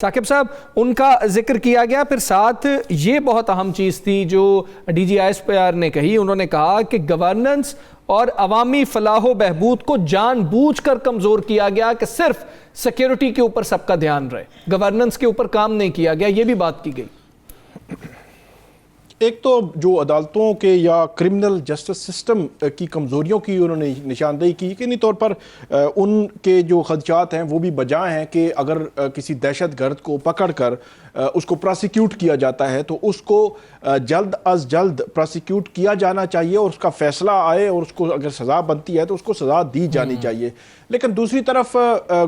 ثاقب صاحب ان کا ذکر کیا گیا، پھر ساتھ یہ بہت اہم چیز تھی جو D G I S P R نے کہی، انہوں نے کہا کہ گورننس اور عوامی فلاح و بہبود کو جان بوجھ کر کمزور کیا گیا کہ صرف سیکیورٹی کے اوپر سب کا دھیان رہے، گورننس کے اوپر کام نہیں کیا گیا، یہ بھی بات کی گئی۔ ایک تو جو عدالتوں کے یا کرمنل جسٹس سسٹم کی کمزوریوں کی انہوں نے نشاندہی کی، یقینی طور پر ان کے جو خدشات ہیں وہ بھی بجا ہیں کہ اگر کسی دہشت گرد کو پکڑ کر اس کو پراسیکیوٹ کیا جاتا ہے تو اس کو جلد از جلد پراسیکیوٹ کیا جانا چاہیے اور اس کا فیصلہ آئے اور اس کو اگر سزا بنتی ہے تو اس کو سزا دی جانی چاہیے۔ لیکن دوسری طرف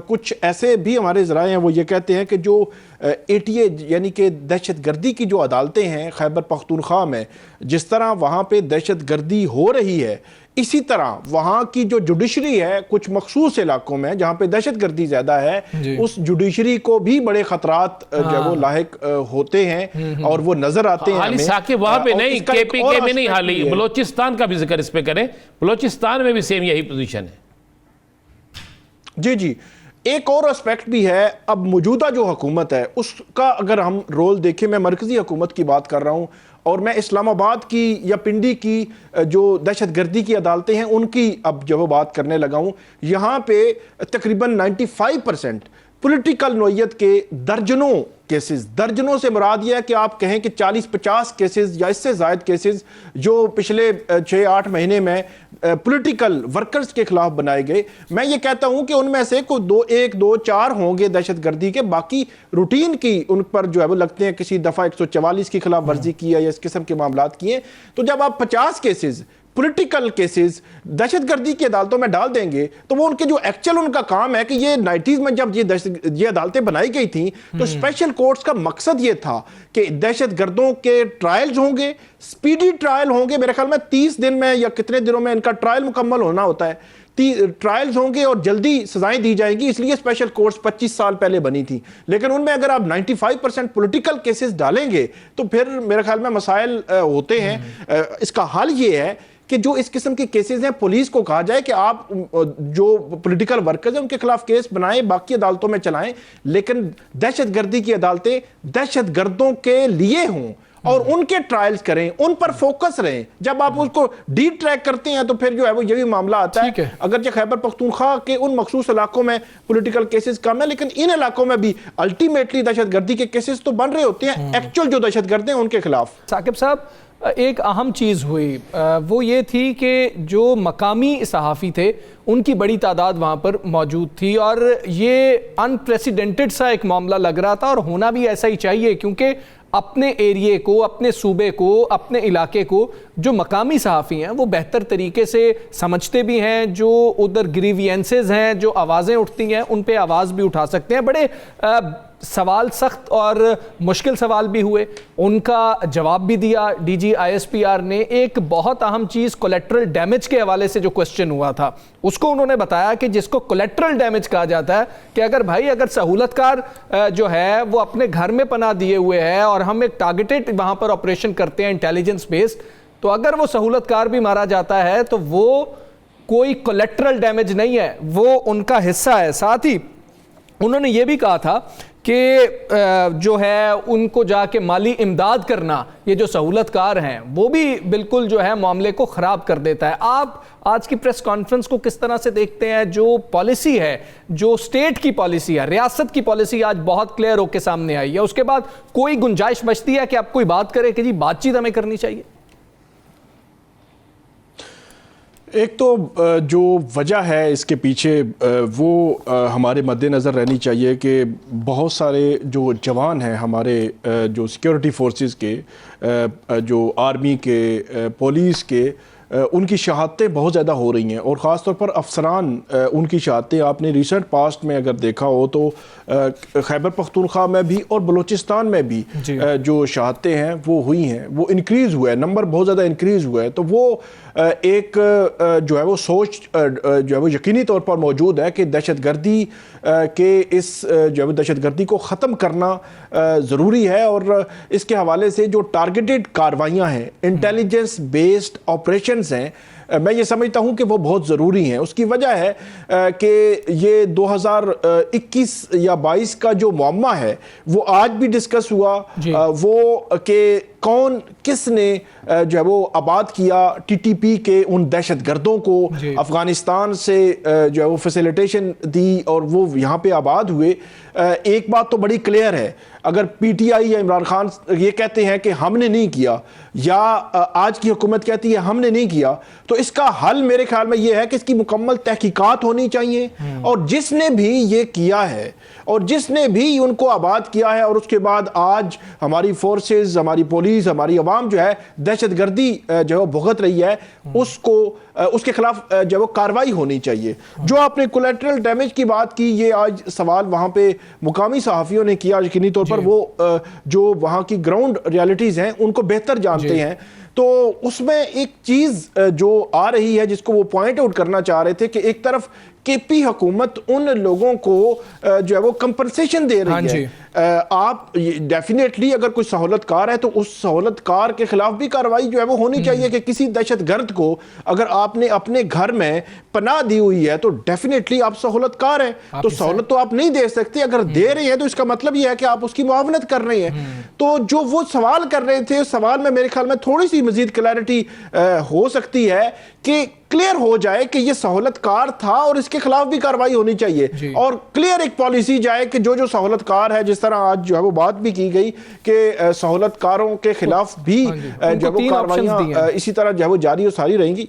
کچھ ایسے بھی ہمارے ذرائع ہیں وہ یہ کہتے ہیں کہ جو ATA یعنی کہ دہشت گردی کی جو عدالتیں ہیں خیبر پختونخوا میں، جس طرح وہاں پہ دہشت گردی ہو رہی ہے، اسی طرح وہاں کی جو جوڈیشری ہے کچھ مخصوص علاقوں میں جہاں پہ دہشت گردی زیادہ ہے، اس جوڈیشری کو بھی بڑے خطرات جو وہ لاحق ہوتے ہیں اور وہ نظر آتے ہیں۔ حالی ثاقب وہاں پہ نہیں، KPK میں نہیں، حالی بلوچستان کا بھی ذکر اس پہ کریں، بلوچستان میں بھی سیم یہی پوزیشن ہے۔ جی ایک اور اسپیکٹ بھی ہے، اب موجودہ جو حکومت ہے اس کا اگر ہم رول دیکھیں، میں مرکزی حکومت کی بات کر رہا ہوں اور میں اسلام آباد کی یا پنڈی کی جو دہشت گردی کی عدالتیں ہیں ان کی اب جب بات کرنے لگا ہوں، یہاں پہ تقریباً 95% پولیٹیکل نوعیت کے درجنوں کیسز، درجنوں سے مراد یہ ہے کہ آپ کہیں کہ 40-50 کیسز یا اس سے زائد کیسز جو پچھلے 6-8 مہینے میں پولیٹیکل ورکرز کے خلاف بنائے گئے، میں یہ کہتا ہوں کہ ان میں سے کوئی 1-2-4 ہوں گے دہشت گردی کے، باقی روٹین کی ان پر جو ہے وہ لگتے ہیں کسی دفعہ 144 کی خلاف ورزی کی ہے یا اس قسم کے معاملات کیے۔ تو جب آپ 50 کیسز پولیٹیکل کیسز دہشت گردی کی عدالتوں میں ڈال دیں گے تو وہ ان کے جو ایکچول ان کا کام ہے کہ یہ 90s میں جب یہ عدالتیں بنائی گئی تھیں تو اسپیشل کورٹس کا مقصد یہ تھا کہ دہشت گردوں کے ٹرائلز ہوں گے، سپیڈی ٹرائل ہوں گے، میرے خیال میں 30 دن میں یا کتنے دنوں میں ان کا ٹرائل مکمل ہونا ہوتا ہے، ٹرائلز ہوں گے اور جلدی سزائیں دی جائیں گی، اس لیے اسپیشل کورٹس 25 سال پہلے بنی تھی۔ لیکن ان میں اگر آپ 95% پولیٹیکل کیسز ڈالیں گے تو پھر میرے خیال میں مسائل ہوتے ہیں۔ اس کا حل یہ ہے کہ جو اس قسم کے کیسز ہیں پولیس کو کہا جائے کہ آپ جو پولیٹیکل ورکرز ہیں ان کے خلاف کیس بنائیں، باقی عدالتوں میں چلائیں، لیکن دہشت گردی کی عدالتیں دہشت گردوں کے لیے ہوں اور ان کے ٹرائلز کریں، ان پر فوکس رہیں۔ جب آپ اس کو ڈی ٹریک کرتے ہیں تو پھر جو ہے وہ یہی معاملہ آتا ہے۔ اگرچہ خیبر پختونخوا کے ان مخصوص علاقوں میں پولیٹیکل کیسز کم ہیں، لیکن ان علاقوں میں بھی الٹیمیٹلی دہشت گردی کے کیسز تو بن رہے ہوتے ہیں ایکچول جو دہشت گرد ہیں ان کے خلاف۔ ثاقب صاحب ایک اہم چیز ہوئی وہ یہ تھی کہ جو مقامی صحافی تھے ان کی بڑی تعداد وہاں پر موجود تھی اور یہ انپریسیڈنٹڈ سا ایک معاملہ لگ رہا تھا اور ہونا بھی ایسا ہی چاہیے، کیونکہ اپنے ایریے کو، اپنے صوبے کو، اپنے علاقے کو جو مقامی صحافی ہیں وہ بہتر طریقے سے سمجھتے بھی ہیں، جو ادھر گریوینسز ہیں، جو آوازیں اٹھتی ہیں ان پہ آواز بھی اٹھا سکتے ہیں۔ بڑے سوال سخت اور مشکل سوال بھی ہوئے، ان کا جواب بھی دیا D G I S P R نے۔ ایک بہت اہم چیز کولیٹرل ڈیمیج کے حوالے سے جو کوسچن ہوا تھا اس کو انہوں نے بتایا کہ جس کو کولیٹرل ڈیمیج کہا جاتا ہے کہ اگر سہولت کار جو ہے وہ اپنے گھر میں پناہ دیے ہوئے ہے اور ہم ایک ٹارگیٹڈ وہاں پر آپریشن کرتے ہیں انٹیلیجنس بیسڈ، تو اگر وہ سہولت کار بھی مارا جاتا ہے تو وہ کوئی کولیٹرل ڈیمیج نہیں ہے، وہ ان کا حصہ ہے۔ ساتھ ہی انہوں نے یہ بھی کہا تھا کہ جو ہے ان کو جا کے مالی امداد کرنا، یہ جو سہولت کار ہیں وہ بھی بالکل جو ہے معاملے کو خراب کر دیتا ہے۔ آپ آج کی پریس کانفرنس کو کس طرح سے دیکھتے ہیں؟ جو پالیسی ہے، جو اسٹیٹ کی پالیسی ہے، ریاست کی پالیسی آج بہت کلیئر ہو کے سامنے آئی ہے، اس کے بعد کوئی گنجائش بچتی ہے کہ آپ کوئی بات کریں کہ جی بات چیت ہمیں کرنی چاہیے؟ ایک تو جو وجہ ہے اس کے پیچھے وہ ہمارے مد نظر رہنی چاہیے کہ بہت سارے جو جوان ہیں ہمارے جو سیکیورٹی فورسز کے، جو آرمی کے، پولیس کے، ان کی شہادتیں بہت زیادہ ہو رہی ہیں اور خاص طور پر افسران ان کی شہادتیں آپ نے ریسنٹ پاسٹ میں اگر دیکھا ہو تو خیبر پختونخوا میں بھی اور بلوچستان میں بھی جو شہادتیں ہیں وہ ہوئی ہیں، وہ انکریز ہوا ہے، نمبر بہت زیادہ انکریز ہوا ہے۔ تو وہ ایک جو ہے وہ سوچ جو ہے وہ یقینی طور پر موجود ہے کہ دہشت گردی کے اس جو ہے وہ دہشت گردی کو ختم کرنا ضروری ہے، اور اس کے حوالے سے جو ٹارگیٹڈ کاروائیاں ہیں، انٹیلیجنس بیسڈ آپریشنز ہیں، میں یہ سمجھتا ہوں کہ وہ بہت ضروری ہیں. اس کی وجہ ہے کہ یہ 2021 یا 22 کا جو معمہ ہے وہ آج بھی ڈسکس ہوا, وہ کہ کون کس نے جو ہے وہ آباد کیا ٹی ٹی پی کے ان دہشت گردوں کو, افغانستان سے جو ہے وہ فیسیلیٹیشن دی اور وہ یہاں پہ آباد ہوئے. ایک بات تو بڑی کلیئر ہے, اگر پی ٹی آئی یا عمران خان یہ کہتے ہیں کہ ہم نے نہیں کیا, یا آج کی حکومت کہتی ہے ہم نے نہیں کیا, تو اس کا حل میرے خیال میں یہ ہے کہ اس کی مکمل تحقیقات ہونی چاہیے, اور جس نے بھی یہ کیا ہے اور جس نے بھی ان کو آباد کیا ہے اور اس کے بعد آج ہماری فورسز, ہماری پولیس, ہماری عوام جو ہے دہشت گردی جو ہے بھگت رہی ہے, اس کے خلاف جو ہے وہ کاروائی ہونی چاہیے. جو آپ نے کولیٹرل ڈیمیج کی بات کی, یہ آج سوال وہاں پہ مقامی صحافیوں نے کیا, یقینی طور پر وہ جو وہاں کی گراؤنڈ ریالٹیز ہیں ان کو بہتر جانتے ہیں. تو اس میں ایک چیز جو آ رہی ہے جس کو وہ پوائنٹ آؤٹ کرنا چاہ رہے تھے کہ ایک طرف کے پی حکومت ان لوگوں کو جو ہے وہ کمپنسیشن دے رہی ہے. آپ ڈیفینیٹلی اگر کوئی سہولت کار ہے تو اس سہولت کار کے خلاف بھی کارروائی جو ہے وہ ہونی چاہیے, کہ کسی دہشت گرد کو اگر آپ نے اپنے گھر میں پناہ دی ہوئی ہے تو ڈیفینیٹلی آپ سہولت کار ہیں, تو سہولت تو آپ نہیں دے سکتے. اگر دے رہے ہیں تو اس کا مطلب یہ ہے کہ آپ اس کی معاونت کر رہے ہیں. تو جو وہ سوال کر رہے تھے, سوال میں میرے خیال میں تھوڑی سی مزید کلیئرٹی ہو سکتی ہے کہ کلیئر ہو جائے کہ یہ سہولت کار تھا اور اس کے خلاف بھی کاروائی ہونی چاہیے, اور کلیئر ایک پالیسی جائے کہ جو سہولت کار ہے, جس طرح آج جو ہے وہ بات بھی کی گئی کہ سہولت کاروں کے خلاف بھی جو ہے وہ کاروائیاں اسی طرح جو ہے وہ جاری و ساری رہیں گی.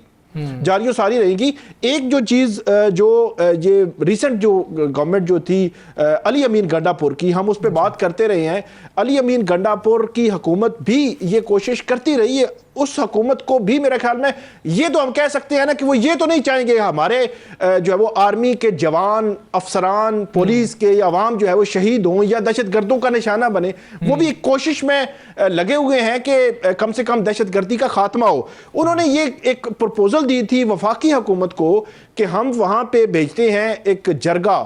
ایک جو چیز جو یہ ریسنٹ جو گورنمنٹ جو تھی علی امین گنڈا پور کی, ہم اس پہ بات کرتے رہے ہیں. علی امین گنڈا پور کی حکومت بھی یہ کوشش کرتی رہی ہے. اس حکومت کو بھی میرے خیال میں یہ تو ہم کہہ سکتے ہیں نا کہ وہ یہ تو نہیں چاہیں گے ہمارے جو ہے وہ آرمی کے جوان, افسران, پولیس کے یا عوام جو ہے وہ شہید ہوں یا دہشت گردوں کا نشانہ بنے. وہ بھی ایک کوشش میں لگے ہوئے ہیں کہ کم سے کم دہشت گردی کا خاتمہ ہو. انہوں نے یہ ایک پروپوزل دی تھی وفاقی حکومت کو کہ ہم وہاں پہ بھیجتے ہیں ایک جرگہ.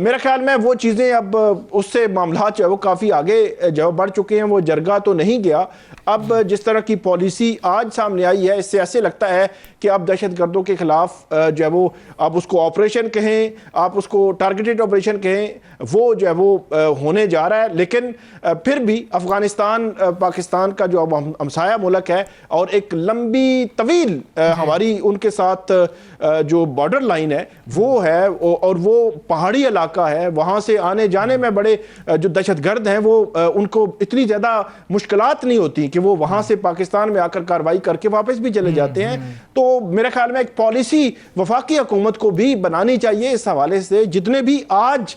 میرے خیال میں وہ چیزیں اب اس سے معاملات جو ہے وہ کافی آگے جو بڑھ چکے ہیں. وہ جرگہ تو نہیں گیا. اب جس طرح کی پالیسی آج سامنے آئی ہے, اس سے ایسے لگتا ہے کہ اب دہشت گردوں کے خلاف جو ہے وہ آپ اس کو آپریشن کہیں, آپ اس کو ٹارگیٹڈ آپریشن کہیں, وہ جو ہے وہ ہونے جا رہا ہے. لیکن پھر بھی افغانستان پاکستان کا جو ہمسایہ ملک ہے اور ایک لمبی طویل ہماری ان کے ساتھ جو بارڈر لائن ہے وہ ہے, اور وہ پہاڑی علاقہ ہے. وہاں سے آنے جانے میں بڑے جو دہشت گرد ہیں وہ ان کو اتنی زیادہ مشکلات نہیں ہوتی کہ وہ وہاں سے پاکستان میں آ کر کارروائی کر کے واپس بھی چلے جاتے ہیں. تو میرے خیال میں ایک پالیسی وفاقی حکومت کو بھی بنانی چاہیے اس حوالے سے. جتنے بھی آج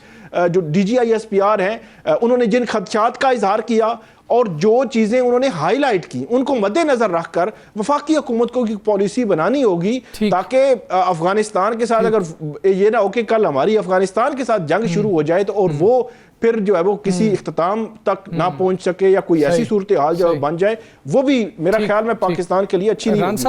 جو D G I S P R ہیں انہوں نے جن خدشات کا اظہار کیا اور جو چیزیں انہوں نے ہائی لائٹ کی, ان کو مد نظر رکھ کر وفاقی حکومت کو ایک پالیسی بنانی ہوگی, تاکہ افغانستان کے ساتھ اگر یہ نہ ہو کہ کل ہماری افغانستان کے ساتھ جنگ شروع ہو جائے تو اور وہ پھر جو ہے وہ کسی اختتام تک نہ پہنچ سکے یا کوئی ایسی صورتحال جو بن جائے, وہ بھی میرا خیال میں پاکستان کے لیے اچھی نہیں ہوگی.